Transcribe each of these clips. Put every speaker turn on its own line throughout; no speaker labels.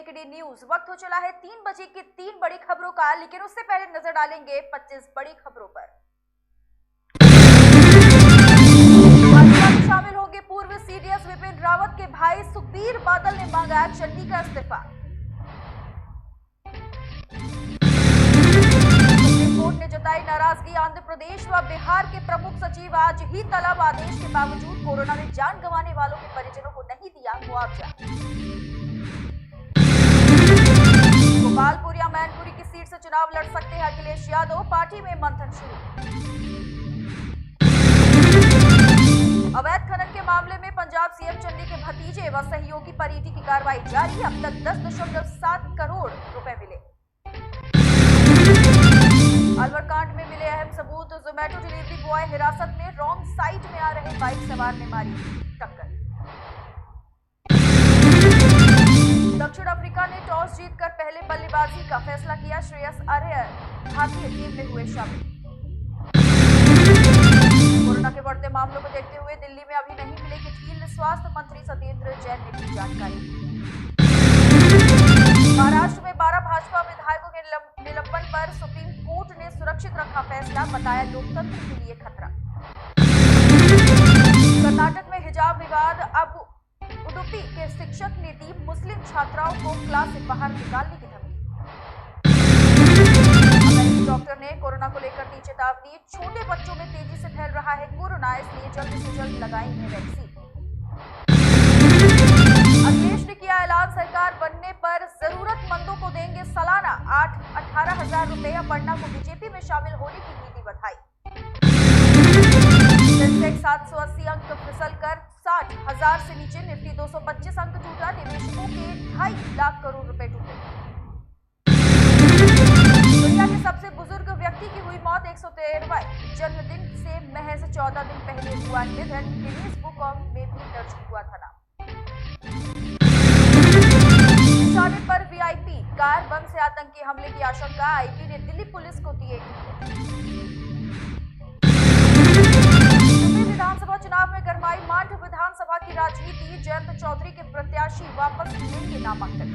KKD news. वक्त हो चला है 3 बजे की 3 बड़ी खबरों का, लेकिन उससे पहले नजर डालेंगे 25 बड़ी खबरों पर। भाजपा में शामिल होंगे पूर्व सीडीएस विपिन रावत के भाई सुखबीर बादल ने मांगा चन्नी का इस्तीफा। सुप्रीम कोर्ट ने जताई नाराजगी। आंध्र प्रदेश व बिहार के प्रमुख सचिव आज ही तलब आदेश के बावजूद कोरोना में जान गंवाने वालों के परिजनों को नहीं दिया मुआवजा। गोपालपुर या मैनपुरी की सीट से चुनाव लड़ सकते हैं अखिलेश यादव, पार्टी में मंथन शुरू। अवैध खनन के मामले में पंजाब सीएम चन्नी के भतीजे व सहयोगी पर ईडी की कार्रवाई जारी। अब तक 10.7 करोड़ रुपए मिले। अलवर कांड में मिले अहम सबूत। जोमेटो डिलीवरी बॉय हिरासत में, रॉन्ग साइड में आ रहे बाइक सवार ने मारी टक्कर। दक्षिण अफ्रीका ने टॉस जीतकर पहले बल्लेबाजी का फैसला किया। श्रेयस अय्यर भारतीय टीम में हुए शामिल। कोरोना के बढ़ते मामलों को देखते हुए दिल्ली में अभी नहीं मिलेगी ढील, स्वास्थ्य मंत्री सत्येंद्र जैन ने दी जानकारी। महाराष्ट्र में 12 भाजपा विधायकों के निलंबन पर सुप्रीम कोर्ट ने सुरक्षित रखा फैसला, बताया लोकतंत्र के लिए खतरा। कर्नाटक में हिजाब विवाद। अब उडुपी के शिक्षक ने दी मुस्लिम छात्राओं को क्लास से बाहर निकालने की धमकी। अमेरिकी डॉक्टर ने कोरोना को लेकर दी चेतावनी। छोटे बच्चों में तेजी से फैल रहा है कोरोना, इसलिए जल्द से जल्द लगाएंगे वैक्सीन। अखिलेश ने किया ऐलान, सरकार बनने पर जरूरतमंदों को देंगे सालाना 8-18 हजार रुपए। अपर्णा को बीजेपी में शामिल होने की दी बधाई। सेंसेक्स 780 अंक फिसलकर 60,000 से नीचे, निफ्टी 225 अंक टूटा। निवेशकों के 2.5 लाख करोड़ रुपए टूटे। दुनिया के सबसे बुजुर्ग व्यक्ति की हुई मौत। 113वें जन्मदिन से महज 14 दिन पहले हुआ निधन। गिनीज बुक ऑफ में भी दर्ज हुआ था नाम। निशाने पर वीआईपी, कार बम से आतंकी हमले की आशंका। आईबी ने दिल्ली पुलिस को दिए विधानसभा चुनाव में गरमाई मांड विधानसभा की राजनीति। जयंत चौधरी के प्रत्याशी वापस लेंगे नामांकन।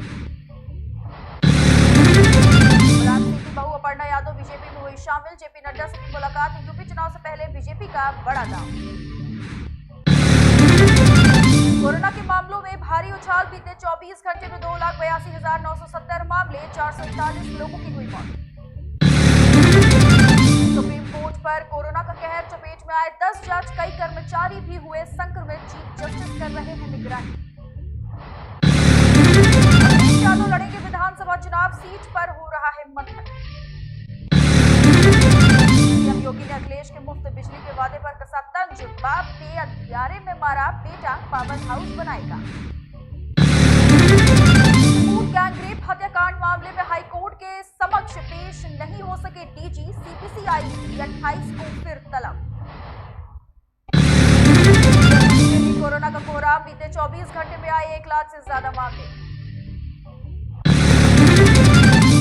सिंह की बहू अपर्णा यादव बीजेपी में हुई शामिल। जेपी नड्डा से की मुलाकात। यूपी चुनाव से पहले बीजेपी का बड़ा दाव। कोरोना के मामलों में भारी उछाल। बीते 24 घंटे में 2,82,970 मामले, 441 लोगों की हुई मौत। सुप्रीम कोर्ट पर कोरोना का कहर। चपेट में आए 10 जज, कई कर्मचारी भी हुए संक्रमित। चीफ जस्टिस कर रहे हैं निगरानी। अखिलेश यादव लड़ेंगे विधानसभा चुनाव, सीट पर हो रहा है मंथन। सीएम योगी ने अखिलेश के मुफ्त बिजली के वादे पर कसा तंज। बाप ने अंधियारे में मारा, बेटा पावर हाउस बनाएगा। गैंगरेप हत्याकांड मामले में हाईकोर्ट के समक्ष पेश नहीं हो सके डीजी। सीबीसीआई 28 को फिर तलब। कोरोना का कोहराम। बीते 24 घंटे में आए 1 लाख से ज्यादा मामले।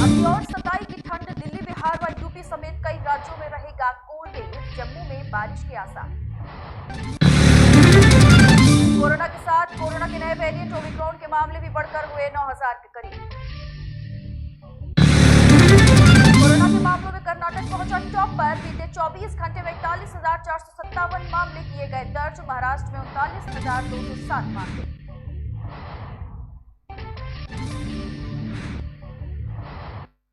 अभी और 27 की ठंड। दिल्ली, बिहार व यूपी समेत कई राज्यों में रहेगा कोल्ड डे। जम्मू में बारिश के आसार। कोरोना के साथ कोरोना के नए वेरिएंट ओमिक्रॉन के मामले भी बढ़कर हुए 9,000 के करीब। कोरोना के मामलों में कर्नाटक पहुंचा टॉप पर। बीते 24 घंटे में 41,457 मामले किए गए दर्ज। महाराष्ट्र में 39,207 मामले।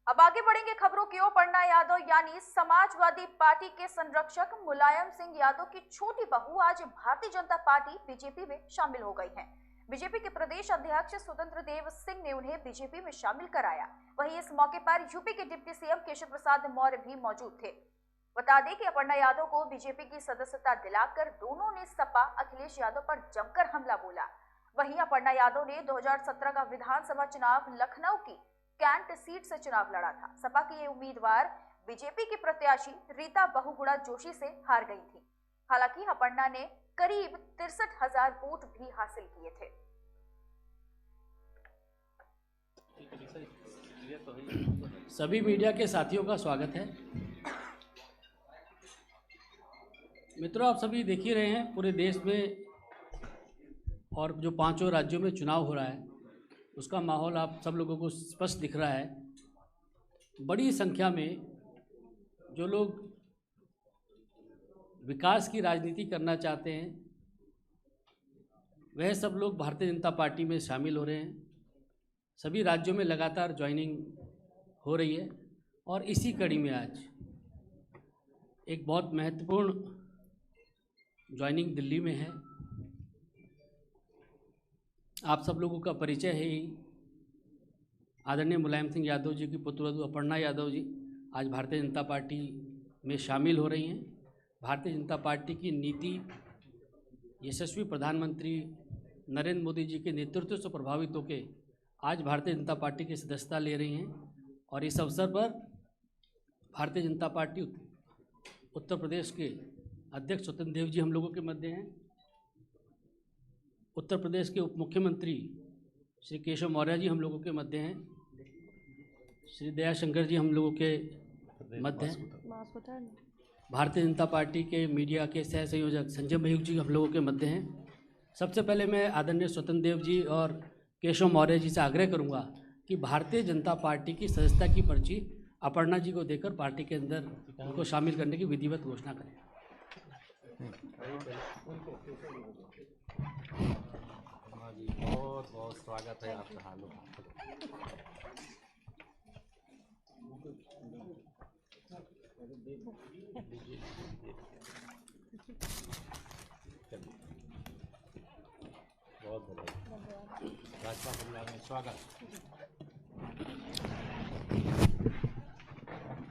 अब आगे बढ़ेंगे खबरों की ओर। अपर्णा यादव यानी समाजवादी पार्टी के संरक्षक मुलायम सिंह यादव की छोटी बहू आज भारतीय जनता पार्टी बीजेपी में शामिल हो गई हैं। बीजेपी के प्रदेश अध्यक्ष स्वतंत्र देव सिंह ने उन्हें बीजेपी में शामिल कराया। वहीं इस मौके पर यूपी के डिप्टी सीएम केशव प्रसाद मौर्य भी मौजूद थे। बता दें कि अपर्णा यादव को बीजेपी की सदस्यता दिलाकर दोनों ने सपा अखिलेश यादव पर जमकर हमला बोला। वहीं अपर्णा यादव ने 2017 का विधानसभा चुनाव लखनऊ की कैंट सीट से चुनाव लड़ा था। सपा की ये उम्मीदवार बीजेपी की प्रत्याशी रीता बहुगुणा जोशी से हार गई थी। हालांकि अपर्णा ने करीब 63,000 वोट भी हासिल किए थे।
सभी मीडिया के साथियों का स्वागत है। मित्रों, आप सभी देख ही रहे हैं पूरे देश में और जो 5 राज्यों में चुनाव हो रहा है, उसका माहौल आप सब लोगों को स्पष्ट दिख रहा है। बड़ी संख्या में जो लोग विकास की राजनीति करना चाहते हैं वह सब लोग भारतीय जनता पार्टी में शामिल हो रहे हैं। सभी राज्यों में लगातार ज्वाइनिंग हो रही है और इसी कड़ी में आज एक बहुत महत्वपूर्ण ज्वाइनिंग दिल्ली में है। आप सब लोगों का परिचय है ही। आदरणीय मुलायम सिंह यादव जी की पुत्रवधू अपर्णा यादव जी आज भारतीय जनता पार्टी में शामिल हो रही हैं। भारतीय जनता पार्टी की नीति यशस्वी प्रधानमंत्री नरेंद्र मोदी जी के नेतृत्व से प्रभावित होकर आज भारतीय जनता पार्टी की सदस्यता ले रही हैं और इस अवसर पर भारतीय जनता पार्टी उत्तर प्रदेश के अध्यक्ष स्वतंत्र देव जी हम लोगों के मध्य हैं। उत्तर प्रदेश के उप मुख्यमंत्री श्री केशव मौर्य जी हम लोगों के मध्य हैं। श्री दयाशंकर जी हम लोगों के मध्य हैं। भारतीय जनता पार्टी के मीडिया के सह संयोजक संजय मयूख जी हम लोगों के मध्य हैं। सबसे पहले मैं आदरणीय स्वतंत्र देव जी और केशव मौर्य जी से आग्रह करूंगा कि भारतीय जनता पार्टी की सदस्यता की पर्ची अपर्णा जी को देकर पार्टी के अंदर उनको शामिल करने की विधिवत घोषणा करें।
बहुत बहुत स्वागत है आपका। हाल बहुत भाजपा परिवार में स्वागत।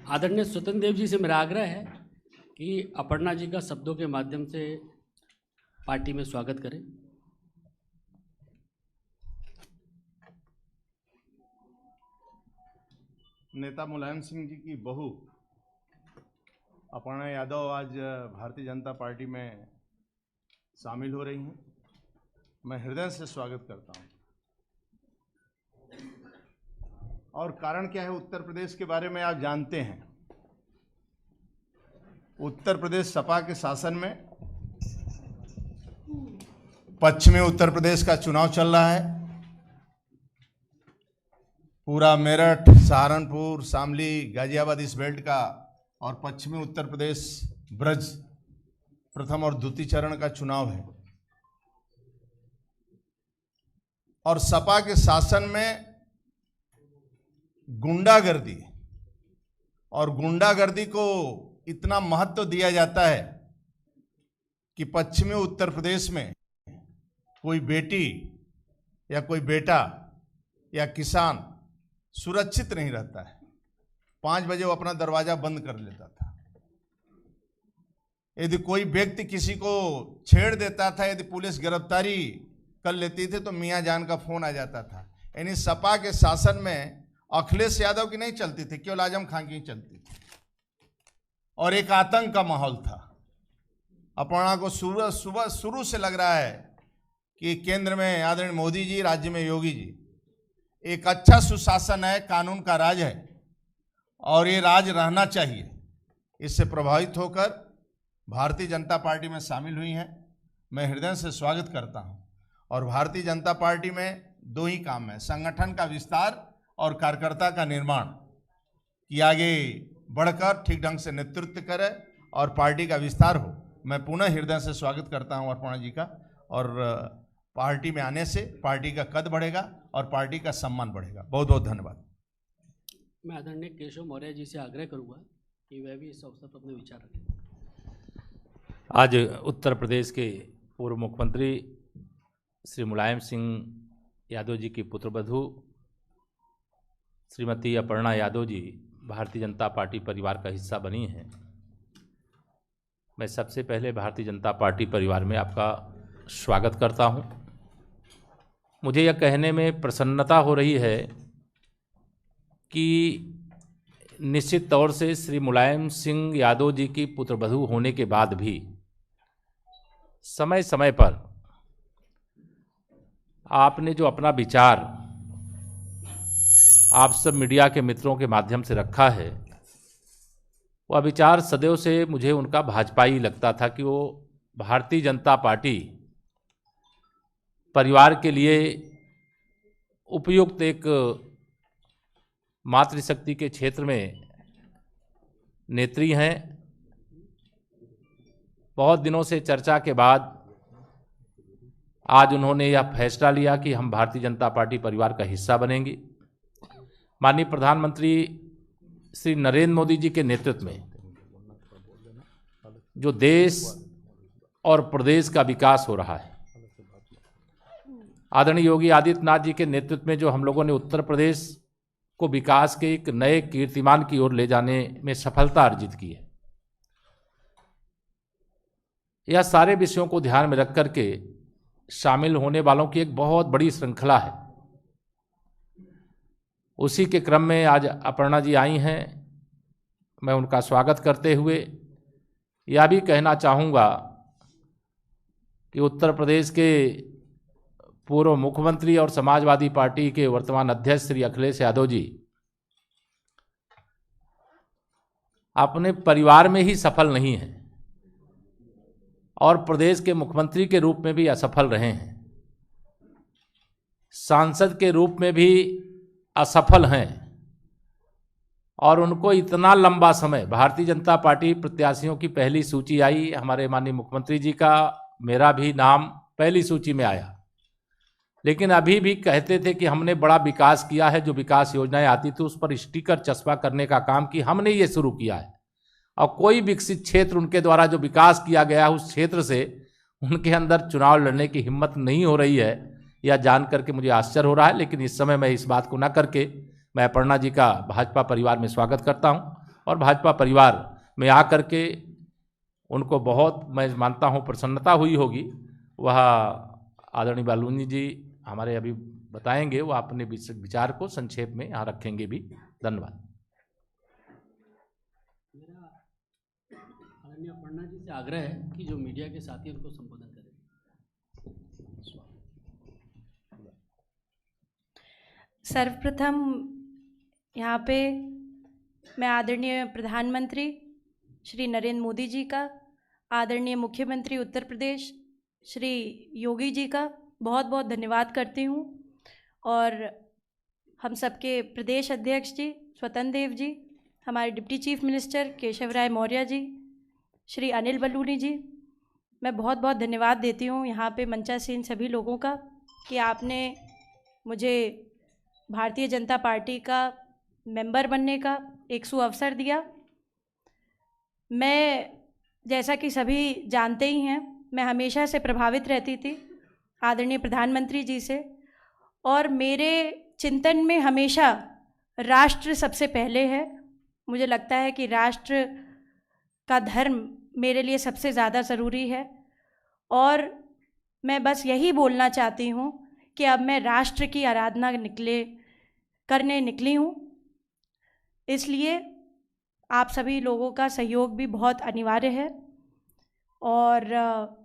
आदरणीय स्वतंत्र देव जी से मेरा आग्रह है कि अपर्णा जी का शब्दों के माध्यम से पार्टी में स्वागत करें।
नेता मुलायम सिंह जी की बहू अपर्णा यादव आज भारतीय जनता पार्टी में शामिल हो रही हैं। मैं हृदय से स्वागत करता हूं। और कारण क्या है, उत्तर प्रदेश के बारे में आप जानते हैं। उत्तर प्रदेश सपा के शासन में पश्चिमी उत्तर प्रदेश का चुनाव चल रहा है। पूरा मेरठ, सहारनपुर, शामली, गाजियाबाद इस बेल्ट का और पश्चिमी उत्तर प्रदेश ब्रज प्रथम और द्वितीय चरण का चुनाव है। और सपा के शासन में गुंडागर्दी और गुंडागर्दी को इतना महत्व दिया जाता है कि पश्चिमी उत्तर प्रदेश में कोई बेटी या कोई बेटा या किसान सुरक्षित नहीं रहता है। 5 बजे वो अपना दरवाजा बंद कर लेता था। यदि कोई व्यक्ति किसी को छेड़ देता था, यदि पुलिस गिरफ्तारी कर लेती थी तो मियां जान का फोन आ जाता था। यानी सपा के शासन में अखिलेश यादव की नहीं चलती थी, केवल आजम खान की चलती थी और एक आतंक का माहौल था। अपर्णा को शुरू से लग रहा है कि केंद्र में आदरणीय मोदी जी, राज्य में योगी जी, एक अच्छा सुशासन है, कानून का राज है और ये राज रहना चाहिए। इससे प्रभावित होकर भारतीय जनता पार्टी में शामिल हुई हैं। मैं हृदय से स्वागत करता हूं। और भारतीय जनता पार्टी में 2 ही काम है, संगठन का विस्तार और कार्यकर्ता का निर्माण, कि आगे बढ़कर ठीक ढंग से नेतृत्व करे और पार्टी का विस्तार हो। मैं पुनः हृदय से स्वागत करता हूं अपर्णा जी का। और पार्टी में आने से पार्टी का कद बढ़ेगा और पार्टी का सम्मान बढ़ेगा। बहुत बहुत धन्यवाद।
मैं आदरणीय केशव मौर्य जी से आग्रह करूंगा कि वह भी इस अवसर पर अपने विचार रखें।
आज उत्तर प्रदेश के पूर्व मुख्यमंत्री श्री मुलायम सिंह यादव जी की पुत्रवधू श्रीमती अपर्णा यादव जी भारतीय जनता पार्टी परिवार का हिस्सा बनी हैं। मैं सबसे पहले भारतीय जनता पार्टी परिवार में आपका स्वागत करता हूं। मुझे यह कहने में प्रसन्नता हो रही है कि निश्चित तौर से श्री मुलायम सिंह यादव जी की पुत्रवधू होने के बाद भी समय समय पर आपने जो अपना विचार आप सब मीडिया के मित्रों के माध्यम से रखा है, वह विचार सदैव से मुझे उनका भाजपाई लगता था कि वो भारतीय जनता पार्टी परिवार के लिए उपयुक्त एक मातृशक्ति के क्षेत्र में नेत्री हैं। बहुत दिनों से चर्चा के बाद आज उन्होंने यह फैसला लिया कि हम भारतीय जनता पार्टी परिवार का हिस्सा बनेंगी। माननीय प्रधानमंत्री श्री नरेंद्र मोदी जी के नेतृत्व में जो देश और प्रदेश का विकास हो रहा है, आदरणीय योगी आदित्यनाथ जी के नेतृत्व में जो हम लोगों ने उत्तर प्रदेश को विकास के एक नए कीर्तिमान की ओर ले जाने में सफलता अर्जित की है, यह सारे विषयों को ध्यान में रख करके शामिल होने वालों की एक बहुत बड़ी श्रृंखला है। उसी के क्रम में आज अपर्णा जी आई हैं। मैं उनका स्वागत करते हुए यह भी कहना चाहूँगा कि उत्तर प्रदेश के पूर्व मुख्यमंत्री और समाजवादी पार्टी के वर्तमान अध्यक्ष श्री अखिलेश यादव जी अपने परिवार में ही सफल नहीं हैं और प्रदेश के मुख्यमंत्री के रूप में भी असफल रहे हैं, सांसद के रूप में भी असफल हैं और उनको इतना लंबा समय भारतीय जनता पार्टी प्रत्याशियों की पहली सूची आई, हमारे माननीय मुख्यमंत्री जी का मेरा भी नाम पहली सूची में आया, लेकिन अभी भी कहते थे कि हमने बड़ा विकास किया है। जो विकास योजनाएं आती थी उस पर स्टिकर चस्पा करने का काम कि हमने ये शुरू किया है, और कोई विकसित क्षेत्र उनके द्वारा जो विकास किया गया उस क्षेत्र से उनके अंदर चुनाव लड़ने की हिम्मत नहीं हो रही है। यह जान करके मुझे आश्चर्य हो रहा है, लेकिन इस समय मैं इस बात को न करके मैं अपर्णा जी का भाजपा परिवार में स्वागत करता हूं और भाजपा परिवार में आकर के उनको बहुत मैं मानता हूं प्रसन्नता हुई होगी। वह आदरणीय बालूनी जी हमारे अभी बताएंगे, वो अपने विचार को संक्षेप में यहाँ रखेंगे भी। धन्यवाद।
मेरा आदरणीय अपर्णा जी से आग्रह है कि जो मीडिया के साथी उनको संबोधन करें।
सर्वप्रथम यहाँ पे मैं आदरणीय प्रधानमंत्री श्री नरेंद्र मोदी जी का, आदरणीय मुख्यमंत्री उत्तर प्रदेश श्री योगी जी का बहुत बहुत धन्यवाद करती हूँ, और हम सबके प्रदेश अध्यक्ष जी स्वतंत्र देव जी, हमारे डिप्टी चीफ मिनिस्टर केशव राय मौर्य जी, श्री अनिल बलूनी जी, मैं बहुत बहुत धन्यवाद देती हूँ यहाँ पे मंचासीन सभी लोगों का कि आपने मुझे भारतीय जनता पार्टी का मेंबर बनने का एक सुअवसर दिया। मैं जैसा कि सभी जानते ही हैं, मैं हमेशा से प्रभावित रहती थी आदरणीय प्रधानमंत्री जी से, और मेरे चिंतन में हमेशा राष्ट्र सबसे पहले है। मुझे लगता है कि राष्ट्र का धर्म मेरे लिए सबसे ज़्यादा ज़रूरी है, और मैं बस यही बोलना चाहती हूँ कि अब मैं राष्ट्र की आराधना करने निकली हूँ। इसलिए आप सभी लोगों का सहयोग भी बहुत अनिवार्य है, और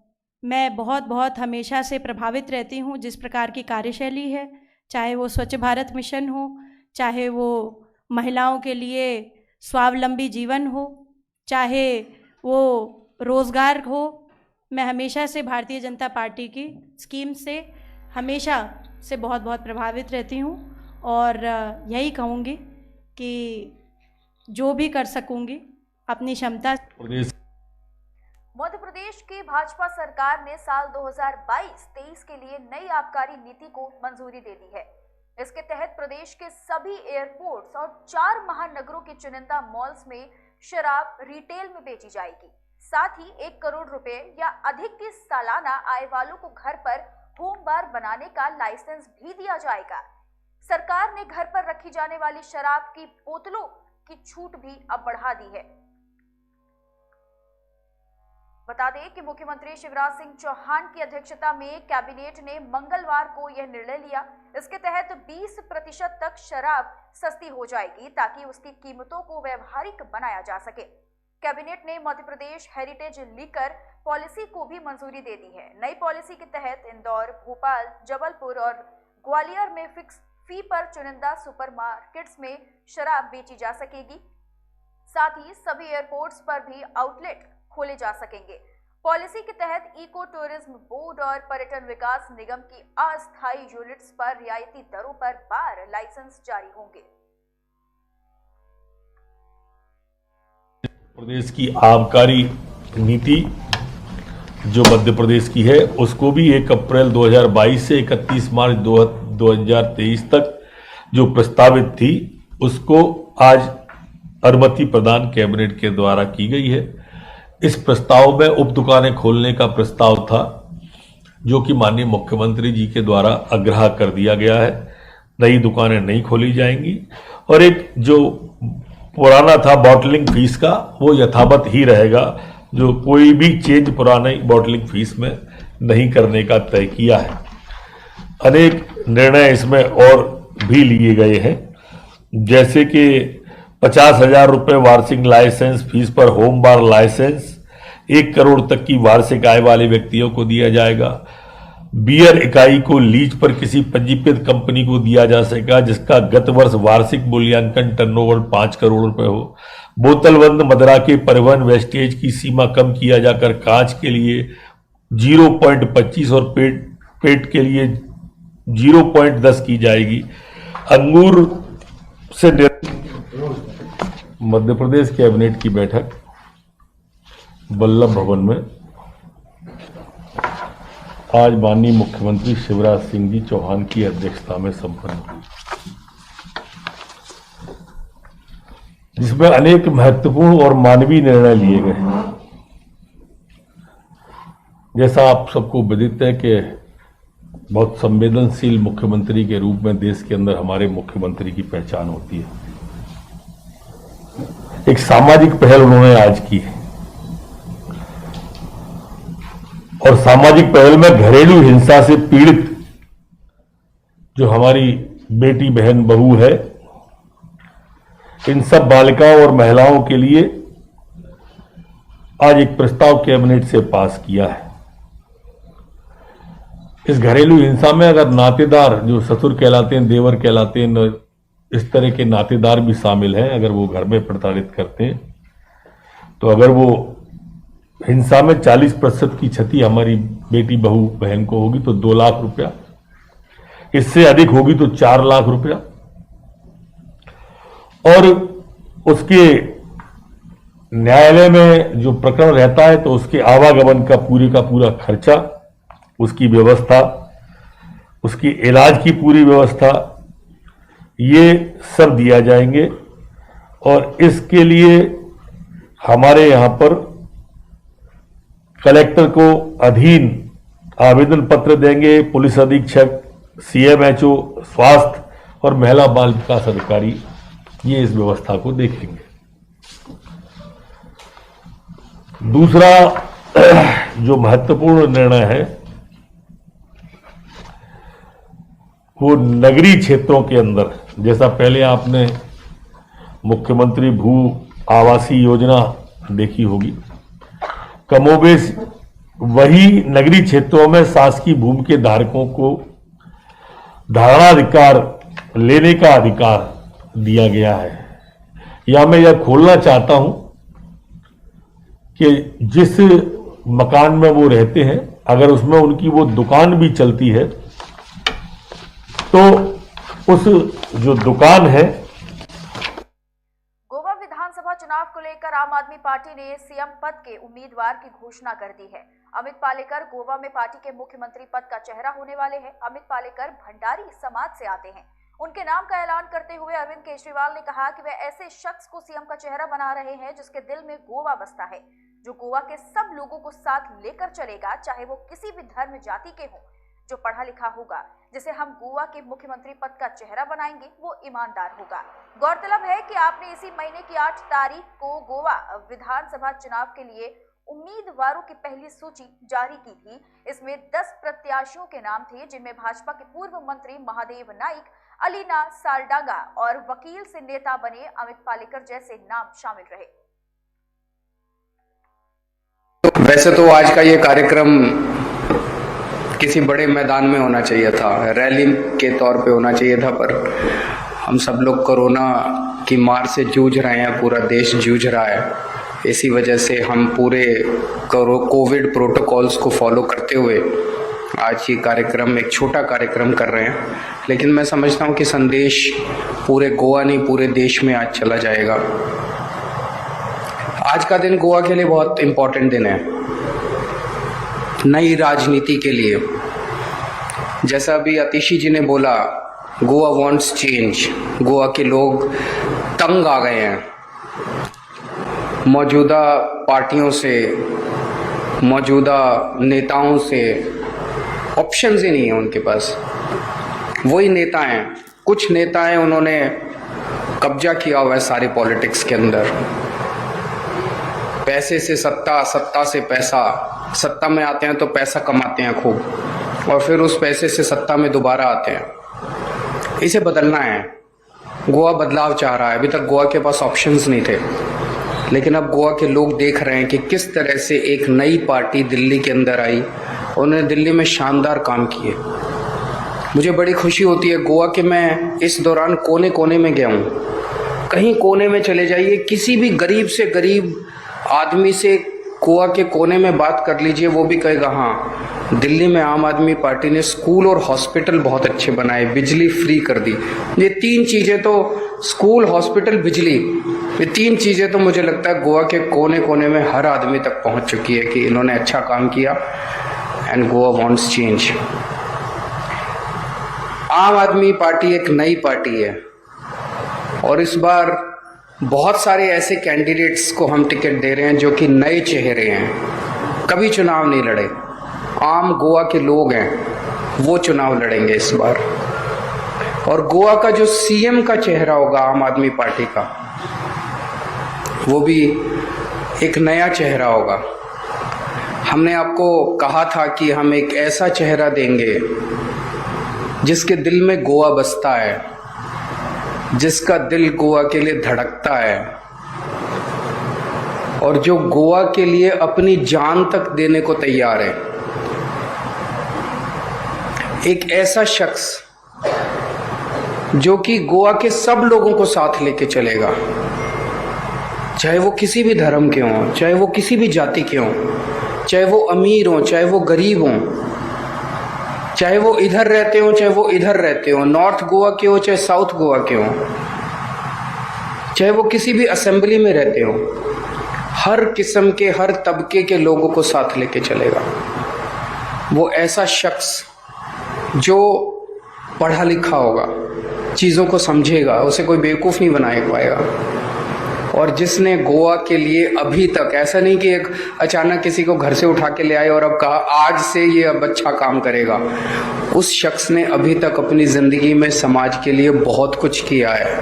मैं बहुत हमेशा से प्रभावित रहती हूँ जिस प्रकार की कार्यशैली है, चाहे वो स्वच्छ भारत मिशन हो, चाहे वो महिलाओं के लिए स्वावलंबी जीवन हो, चाहे वो रोज़गार हो। मैं हमेशा से भारतीय जनता पार्टी की स्कीम से हमेशा से बहुत प्रभावित रहती हूँ, और यही कहूँगी कि जो भी कर सकूँगी अपनी क्षमता।
मध्य प्रदेश की भाजपा सरकार ने साल 2022-23 के लिए नई आबकारी नीति को मंजूरी दे दी है। इसके तहत प्रदेश के सभी एयरपोर्ट्स और 4 महानगरों के चुनिंदा मॉल्स में शराब रिटेल में बेची जाएगी। साथ ही 1 करोड़ रुपए या अधिक की सालाना आय वालों को घर पर होम बार बनाने का लाइसेंस भी दिया जाएगा। सरकार ने घर पर रखी जाने वाली शराब की बोतलों की छूट भी अब बढ़ा दी है। बता दें कि मुख्यमंत्री शिवराज सिंह चौहान की अध्यक्षता में कैबिनेट ने मंगलवार को यह निर्णय लिया। इसके तहत 20% तक शराब सस्ती हो जाएगी ताकि उसकी कीमतों को व्यवहारिक बनाया जा सके। कैबिनेट ने Madhya Pradesh heritage liquor policy को भी मंजूरी दे दी है। नई पॉलिसी के तहत इंदौर, भोपाल, जबलपुर और ग्वालियर में फिक्स फी पर चुनिंदा सुपरमार्केट्स में शराब बेची जा सकेगी। साथ ही सभी एयरपोर्ट्स पर भी आउटलेट खोले जा सकेंगे। पॉलिसी के तहत इको टूरिज्म बोर्ड और पर्यटन विकास निगम की अस्थायी यूनिट्स पर रियायती दरों पर बार लाइसेंस जारी होंगे।
प्रदेश की आबकारी नीति जो मध्य प्रदेश की है उसको भी 1 अप्रैल 2022 से 31 मार्च 2023 तक जो प्रस्तावित थी उसको आज अनुमति प्रदान कैबिनेट के द्वारा की गई है। इस प्रस्ताव में उप दुकानें खोलने का प्रस्ताव था जो कि माननीय मुख्यमंत्री जी के द्वारा आग्रह कर दिया गया है। नई दुकानें नहीं खोली जाएंगी और एक जो पुराना था बॉटलिंग फीस का वो यथावत ही रहेगा, जो कोई भी चेंज पुरानी बॉटलिंग फीस में नहीं करने का तय किया है। अनेक निर्णय इसमें और भी लिए गए हैं, जैसे कि 50,000 रुपये वार्षिक लाइसेंस फीस पर होम बार लाइसेंस 1 करोड़ तक की वार्षिक आय वाले व्यक्तियों को दिया जाएगा। बियर इकाई को लीज पर किसी पंजीकृत कंपनी को दिया जा सकेगा जिसका गत वर्ष वार्षिक मूल्यांकन टर्नओवर 5 करोड़ रुपए हो। बोतलबंद मदिरा के परिवहन वेस्टेज की सीमा कम किया जाकर कांच के लिए 0.25 और पेट के लिए 0.10 की जाएगी। अंगूर से मध्य प्रदेश कैबिनेट की बैठक वल्लभ भवन में आज माननीय मुख्यमंत्री शिवराज सिंह जी चौहान की अध्यक्षता में संपन्न हुई, जिसमें अनेक महत्वपूर्ण और मानवीय निर्णय लिए गए। जैसा आप सबको विदित है कि बहुत संवेदनशील मुख्यमंत्री के रूप में देश के अंदर हमारे मुख्यमंत्री की पहचान होती है। एक सामाजिक पहल उन्होंने आज की है और सामाजिक पहल में घरेलू हिंसा से पीड़ित जो हमारी बेटी बहन बहू है, इन सब बालिकाओं और महिलाओं के लिए आज एक प्रस्ताव कैबिनेट से पास किया है। इस घरेलू हिंसा में अगर नातेदार जो ससुर कहलाते हैं, देवर कहलाते हैं, इस तरह के नातेदार भी शामिल हैं, अगर वो घर में प्रताड़ित करते हैं तो अगर वो हिंसा में 40% की क्षति हमारी बेटी बहू बहन को होगी तो 2 लाख रुपया, इससे अधिक होगी तो 4 लाख रुपया और उसके न्यायालय में जो प्रकरण रहता है तो उसके आवागमन का पूरा खर्चा, उसकी व्यवस्था, उसकी इलाज की पूरी व्यवस्था, ये सब दिया जाएंगे। और इसके लिए हमारे यहां पर कलेक्टर को अधीन आवेदन पत्र देंगे, पुलिस अधीक्षक, CMHO, स्वास्थ्य और महिला बाल विकास अधिकारी ये इस व्यवस्था को देखेंगे। दूसरा जो महत्वपूर्ण निर्णय है वो नगरीय क्षेत्रों के अंदर, जैसा पहले आपने मुख्यमंत्री भू आवासीय योजना देखी होगी, कमोबेश वही नगरीय क्षेत्रों में शासकीय भूमि के धारकों को धारणाधिकार लेने का अधिकार दिया गया है। या मैं यह खोलना चाहता हूं कि जिस मकान में वो रहते हैं अगर उसमें उनकी वो दुकान भी चलती है तो उस जो दुकान है।
गोवा विधानसभा चुनाव को लेकर आम आदमी पार्टी ने सीएम पद के उम्मीदवार की घोषणा कर दी है। अमित पालेकर गोवा में पार्टी के मुख्यमंत्री पद का चेहरा होने वाले हैं। अमित पालेकर भंडारी समाज से आते हैं। उनके नाम का ऐलान करते हुए अरविंद केजरीवाल ने कहा कि वे ऐसे शख्स को सीएम का चेहरा बना रहे हैं जिसके दिल में गोवा बसता है, जो गोवा के सब लोगों को साथ लेकर चलेगा, चाहे वो किसी भी धर्म जाति के हों, जो पढ़ा लिखा होगा, जिसे हम गोवा के मुख्यमंत्री पद का चेहरा बनाएंगे वो ईमानदार होगा। गौरतलब है कि आपने इसी महीने की 8 तारीख को गोवा विधानसभा चुनाव के लिए उम्मीदवारों की पहली सूची जारी की थी। इसमें 10 प्रत्याशियों के नाम थे, जिनमें भाजपा के पूर्व मंत्री महादेव नाइक, अलीना सालडागा और वकील से नेता बने अमित पालेकर जैसे नाम शामिल रहे।
वैसे तो आज का ये कार्यक्रम किसी बड़े मैदान में होना चाहिए था, रैली के तौर पे होना चाहिए था, पर हम सब लोग कोरोना की मार से जूझ रहे हैं, पूरा देश जूझ रहा है, इसी वजह से हम पूरे कोविड प्रोटोकॉल्स को फॉलो करते हुए आज ये कार्यक्रम, एक छोटा कार्यक्रम कर रहे हैं, लेकिन मैं समझता हूँ कि संदेश पूरे गोवा नहीं पूरे देश में आज चला जाएगा। आज का दिन गोवा के लिए बहुत इम्पोर्टेंट दिन है, नई राजनीति के लिए। जैसा अभी अतिशी जी ने बोला, गोवा वांट्स चेंज। गोवा के लोग तंग आ गए हैं मौजूदा पार्टियों से, मौजूदा नेताओं से। ऑप्शंस ही नहीं है उनके पास। वही नेता हैं, कुछ नेता हैं, उन्होंने कब्जा किया हुआ है सारी पॉलिटिक्स के अंदर। पैसे से सत्ता, सत्ता से पैसा। सत्ता में आते हैं तो पैसा कमाते हैं खूब, और फिर उस पैसे से सत्ता में दोबारा आते हैं। इसे बदलना है। गोवा बदलाव चाह रहा है। अभी तक गोवा के पास ऑप्शंस नहीं थे, लेकिन अब गोवा के लोग देख रहे हैं कि किस तरह से एक नई पार्टी दिल्ली के अंदर आई। उन्होंने दिल्ली में शानदार काम किए। मुझे बड़ी खुशी होती है गोवा के, मैं इस दौरान कोने कोने में गया हूँ। कहीं कोने में चले जाइए, किसी भी गरीब से गरीब आदमी से गोवा के कोने में बात कर लीजिए, वो भी कहेगा हाँ, दिल्ली में आम आदमी पार्टी ने स्कूल और हॉस्पिटल बहुत अच्छे बनाए, बिजली फ्री कर दी। ये तीन चीज़ें तो, स्कूल, हॉस्पिटल, बिजली, ये तीन चीज़ें तो मुझे लगता है गोवा के कोने कोने में हर आदमी तक पहुंच चुकी है कि इन्होंने अच्छा काम किया। And Goa wants change. आम आदमी पार्टी एक नई पार्टी है, और इस बार बहुत सारे ऐसे कैंडिडेट्स को हम टिकट दे रहे हैं जो कि नए चेहरे हैं, कभी चुनाव नहीं लड़े। आम गोवा के लोग हैं, वो चुनाव लड़ेंगे इस बार। और गोवा का जो सीएम का चेहरा होगा आम आदमी पार्टी का, वो भी एक नया चेहरा होगा। हमने आपको कहा था कि हम एक ऐसा चेहरा देंगे जिसके दिल में गोवा बसता है, जिसका दिल गोवा के लिए धड़कता है, और जो गोवा के लिए अपनी जान तक देने को तैयार है। एक ऐसा शख्स जो कि गोवा के सब लोगों को साथ लेके चलेगा, चाहे वो किसी भी धर्म के हों, चाहे वो किसी भी जाति के हों, चाहे वो अमीर हों, चाहे वो गरीब हों, चाहे वो इधर रहते हो, चाहे वो इधर रहते हो, नॉर्थ गोवा के हो, चाहे साउथ गोवा के हो, चाहे वो किसी भी असेंबली में रहते हो, हर किस्म के, हर तबके के लोगों को साथ लेके चलेगा। वो ऐसा शख्स जो पढ़ा लिखा होगा, चीज़ों को समझेगा, उसे कोई बेवकूफ़ नहीं बना पाएगा, और जिसने गोवा के लिए अभी तक, ऐसा नहीं कि एक अचानक किसी को घर से उठा के ले आए और अब कहा आज से ये अब अच्छा काम करेगा। उस शख्स ने अभी तक अपनी ज़िंदगी में समाज के लिए बहुत कुछ किया है,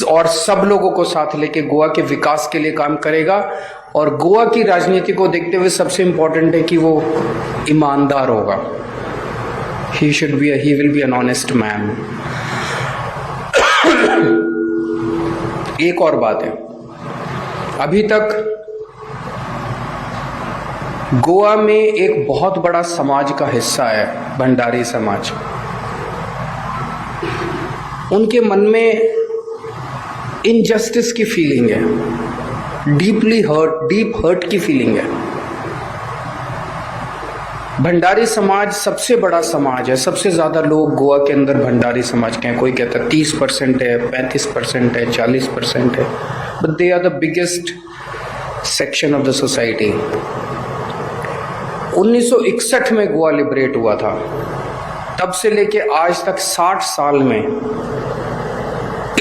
और सब लोगों को साथ लेके गोवा के विकास के लिए काम करेगा। और गोवा की राजनीति को देखते हुए सबसे इम्पोर्टेंट है कि वो ईमानदार होगा। He will be an honest man. एक और बात है, अभी तक गोवा में एक बहुत बड़ा समाज का हिस्सा है भंडारी समाज। उनके मन में इनजस्टिस की फीलिंग है, डीप हर्ट की फीलिंग है। भंडारी समाज सबसे बड़ा समाज है, सबसे ज़्यादा लोग गोवा के अंदर भंडारी समाज के हैं। कोई कहता है 30% है, 35% है, 40% है, but they are the biggest section of the society. 1961 में गोवा लिबरेट हुआ था, तब से लेके आज तक 60 साल में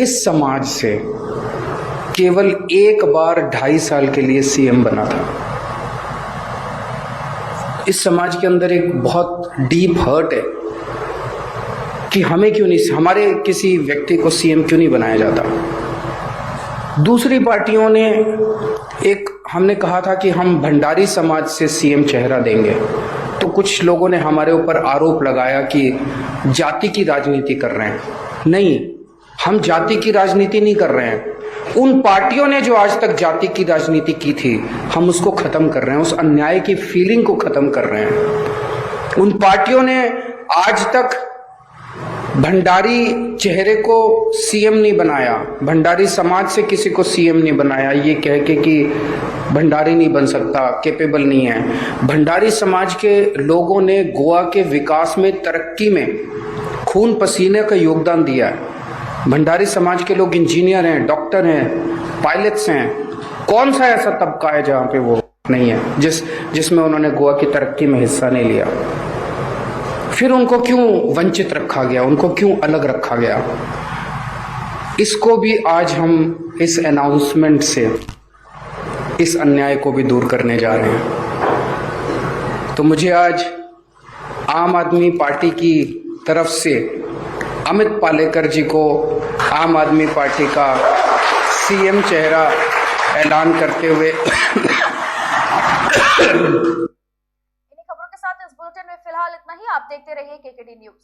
इस समाज से केवल एक बार 2.5 साल के लिए सीएम बना था। इस समाज के अंदर एक बहुत डीप हर्ट है कि हमें क्यों नहीं, हमारे किसी व्यक्ति को सीएम क्यों नहीं बनाया जाता। दूसरी पार्टियों ने हमने कहा था कि हम भंडारी समाज से सीएम चेहरा देंगे, तो कुछ लोगों ने हमारे ऊपर आरोप लगाया कि जाति की राजनीति कर रहे हैं। नहीं, हम जाति की राजनीति नहीं कर रहे हैं। उन पार्टियों ने जो आज तक जाति की राजनीति की थी, हम उसको खत्म कर रहे हैं, उस अन्याय की फीलिंग को खत्म कर रहे हैं। उन पार्टियों ने आज तक भंडारी चेहरे को सीएम नहीं बनाया, भंडारी समाज से किसी को सीएम नहीं बनाया ये कह के कि भंडारी नहीं बन सकता, कैपेबल नहीं है। भंडारी समाज के लोगों ने गोवा के विकास में, तरक्की में खून पसीने का योगदान दिया है। भंडारी समाज के लोग इंजीनियर हैं, डॉक्टर हैं, पायलट्स हैं। कौन सा ऐसा तबका है जहाँ पे वो नहीं है जिसमें उन्होंने गोवा की तरक्की में हिस्सा नहीं लिया? फिर उनको क्यों वंचित रखा गया, उनको क्यों अलग रखा गया? इसको भी आज हम इस अनाउंसमेंट से इस अन्याय को भी दूर करने जा रहे हैं। तो मुझे आज आम आदमी पार्टी की तरफ से अमित पालेकर जी को आम आदमी पार्टी का सीएम चेहरा ऐलान करते हुए
इन्हीं खबरों के साथ इस बुलेटिन में फिलहाल इतना ही। आप देखते रहिए केकेडी न्यूज।